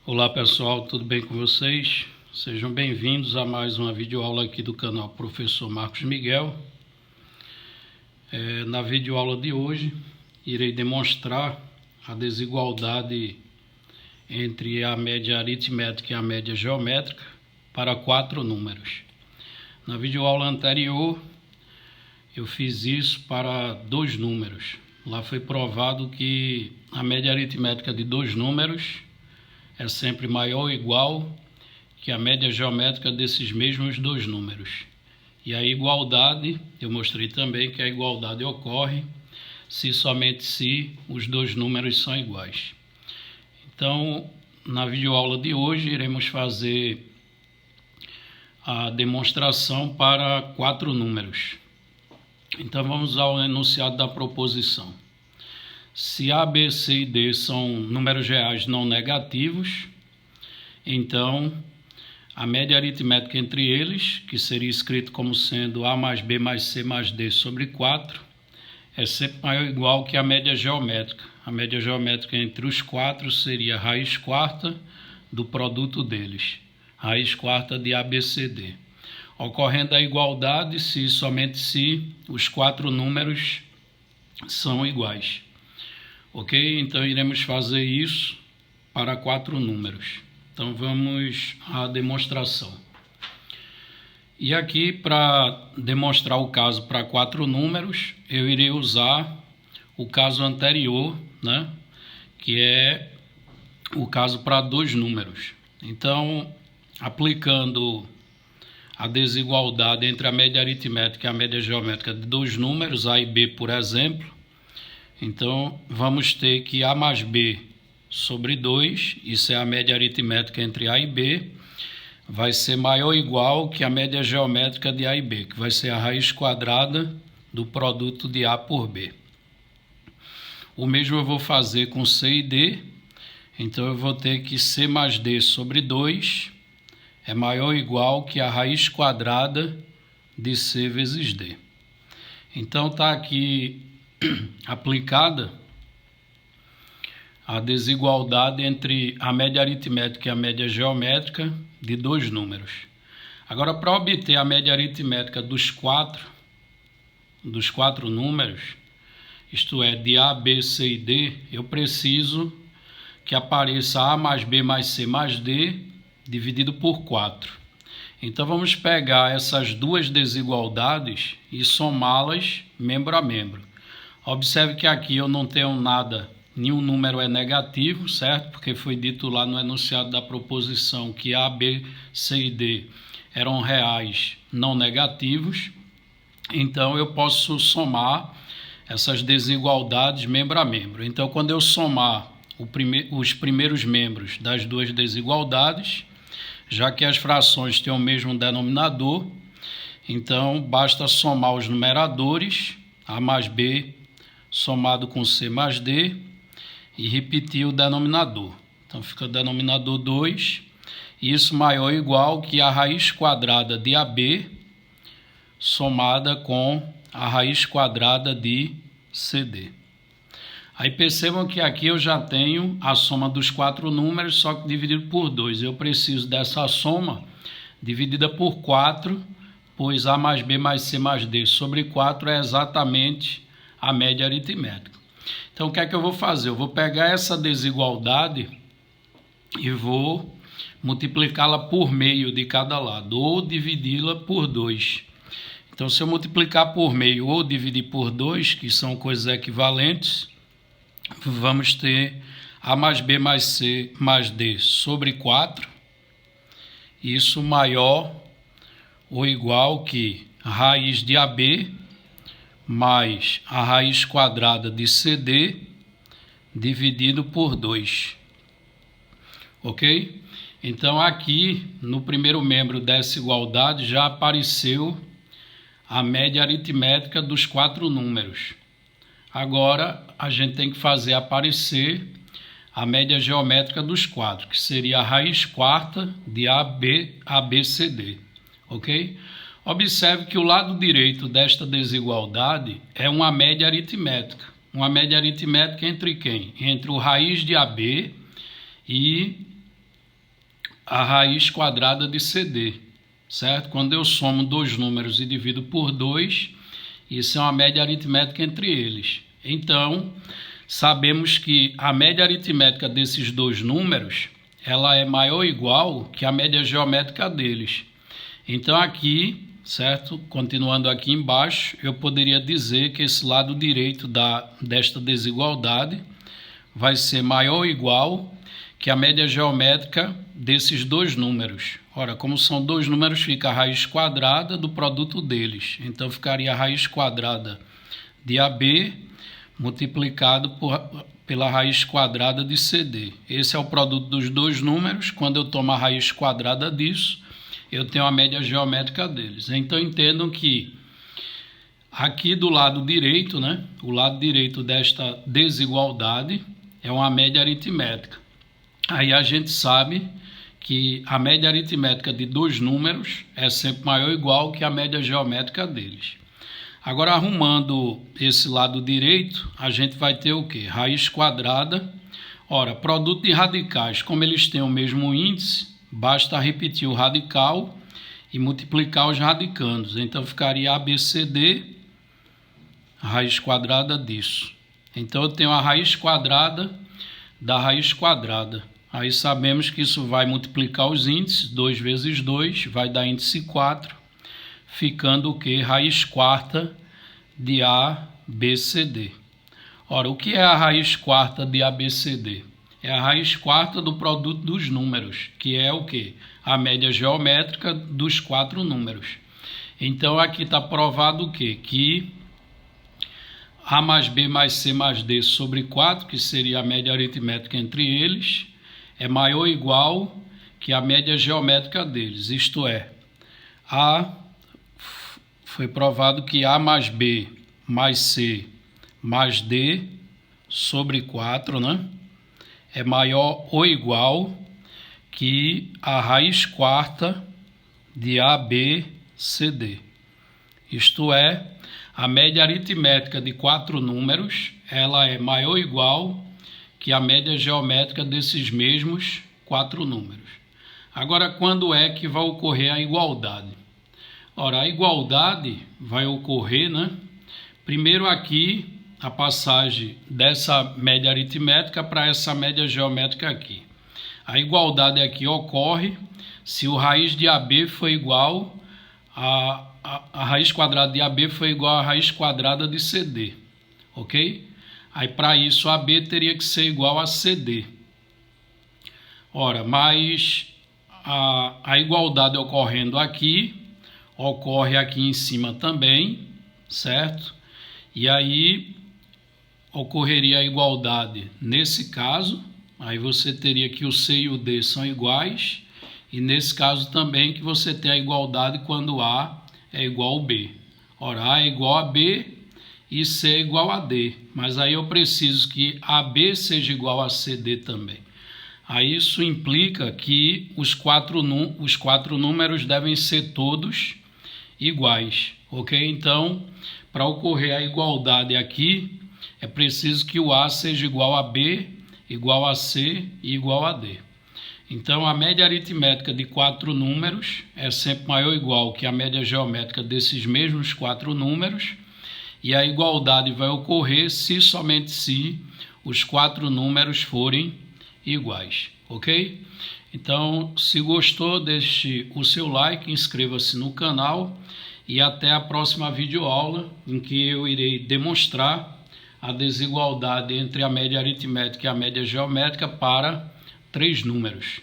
Olá pessoal, tudo bem com vocês? Sejam bem-vindos a mais uma videoaula aqui do canal Professor Marcos Miguel. Na videoaula de hoje, irei demonstrar a desigualdade entre a média aritmética e a média geométrica para 4 números. Na videoaula anterior, eu fiz isso para 2 números. Lá foi provado que a média aritmética de 2 números é sempre maior ou igual que a média geométrica desses mesmos 2 números. E a igualdade, eu mostrei também que a igualdade ocorre somente se os 2 números são iguais. Então, na videoaula de hoje, iremos fazer a demonstração para 4 números. Então, vamos ao enunciado da proposição. Se A, B, C e D são números reais não negativos, então a média aritmética entre eles, que seria escrito como sendo A mais B mais C mais D sobre 4, é sempre maior ou igual que a média geométrica. A média geométrica entre os 4 seria a raiz quarta do produto deles, raiz quarta de ABCD. Ocorrendo a igualdade se somente se os 4 números são iguais. Ok? Então iremos fazer isso para 4 números. Então vamos à demonstração. E aqui, para demonstrar o caso para 4 números, eu irei usar o caso anterior, né? Que é o caso para 2 números. Então, aplicando a desigualdade entre a média aritmética e a média geométrica de 2 números, A e B, por exemplo, então vamos ter que A mais B sobre 2, isso é a média aritmética entre A e B, vai ser maior ou igual que a média geométrica de A e B, que vai ser a raiz quadrada do produto de A por B. O mesmo eu vou fazer com C e D, então eu vou ter que C mais D sobre 2 é maior ou igual que a raiz quadrada de C vezes D. Então está aqui aplicada a desigualdade entre a média aritmética e a média geométrica de 2 números. Agora, para obter a média aritmética dos quatro números, isto é, de A, B, C e D, eu preciso que apareça A mais B mais C mais D dividido por 4. Então, vamos pegar essas duas desigualdades e somá-las membro a membro. Observe que aqui eu não tenho nada, nenhum número é negativo, certo? Porque foi dito lá no enunciado da proposição que A, B, C e D eram reais não negativos. Então, eu posso somar essas desigualdades membro a membro. Então, quando eu somar os primeiros membros das duas desigualdades, já que as frações têm o mesmo denominador, então basta somar os numeradores, A mais B somado com C mais D, e repetir o denominador. Então fica o denominador 2, isso maior ou igual que a raiz quadrada de AB somada com a raiz quadrada de CD. Aí percebam que aqui eu já tenho a soma dos 4 números, só que dividido por 2. Eu preciso dessa soma dividida por 4, pois A mais B mais C mais D sobre 4 é exatamente a média aritmética. Então, o que é que eu vou fazer? Eu vou pegar essa desigualdade e vou multiplicá-la por meio de cada lado, ou dividi-la por 2. Então, se eu multiplicar por meio ou dividir por 2, que são coisas equivalentes, vamos ter A mais B mais C mais D sobre 4, isso maior ou igual que a raiz de AB mais a raiz quadrada de CD dividido por 2. Ok? Então, aqui no primeiro membro dessa igualdade já apareceu a média aritmética dos 4 números. Agora, a gente tem que fazer aparecer a média geométrica dos 4, que seria a raiz quarta de ABCD, ok? Observe que o lado direito desta desigualdade é uma média aritmética. Uma média aritmética entre quem? Entre o raiz de AB e a raiz quadrada de CD, certo? Quando eu somo dois números e divido por 2, isso é uma média aritmética entre eles. Então, sabemos que a média aritmética desses dois números, ela é maior ou igual que a média geométrica deles. Então aqui, certo? Continuando aqui embaixo, eu poderia dizer que esse lado direito desta desigualdade vai ser maior ou igual que a média geométrica desses dois números. Ora, como são dois números, fica a raiz quadrada do produto deles. Então ficaria a raiz quadrada de AB multiplicado pela raiz quadrada de CD. Esse é o produto dos dois números. Quando eu tomo a raiz quadrada disso, eu tenho a média geométrica deles. Então entendam que aqui do lado direito, né, o lado direito desta desigualdade é uma média aritmética. Aí a gente sabe que a média aritmética de dois números é sempre maior ou igual que a média geométrica deles. Agora, arrumando esse lado direito, a gente vai ter o quê? Raiz quadrada. Ora, produto de radicais, como eles têm o mesmo índice, basta repetir o radical e multiplicar os radicandos. Então, ficaria ABCD, raiz quadrada disso. Então, eu tenho a raiz quadrada da raiz quadrada. Aí sabemos que isso vai multiplicar os índices, 2 vezes 2, vai dar índice 4, ficando o que? Raiz quarta de ABCD. Ora, o que é a raiz quarta de ABCD? É a raiz quarta do produto dos números, que é o que? A média geométrica dos 4 números. Então, aqui está provado o quê? Que A mais B mais C mais D sobre 4, que seria a média aritmética entre eles, é maior ou igual que a média geométrica deles. Isto é, foi provado que A mais B mais C mais D sobre 4, né, é maior ou igual que a raiz quarta de ABCD. Isto é, a média aritmética de 4 números, ela é maior ou igual que a média geométrica desses mesmos 4 números. Agora, quando é que vai ocorrer a igualdade? Ora, a igualdade vai ocorrer, né? Primeiro aqui, a passagem dessa média aritmética para essa média geométrica aqui. A igualdade aqui ocorre se o raiz de AB for igual a raiz quadrada de AB foi igual à raiz quadrada de CD, ok? Aí, para isso, AB teria que ser igual a CD. Ora, mas a igualdade ocorrendo aqui, ocorre aqui em cima também, certo? E aí, ocorreria a igualdade nesse caso, aí você teria que o C e o D são iguais, e nesse caso também que você tem a igualdade quando A é igual a B. Ora, A é igual a B e C é igual a D. Mas aí eu preciso que AB seja igual a CD também. Aí isso implica que os quatro números devem ser todos iguais. Ok? Então, para ocorrer a igualdade aqui, é preciso que o A seja igual a B, igual a C e igual a D. Então, a média aritmética de 4 números é sempre maior ou igual que a média geométrica desses mesmos 4 números, e a igualdade vai ocorrer se somente se os 4 números forem iguais, ok? Então, se gostou, deixe o seu like, inscreva-se no canal e até a próxima videoaula, em que eu irei demonstrar a desigualdade entre a média aritmética e a média geométrica para 3 números.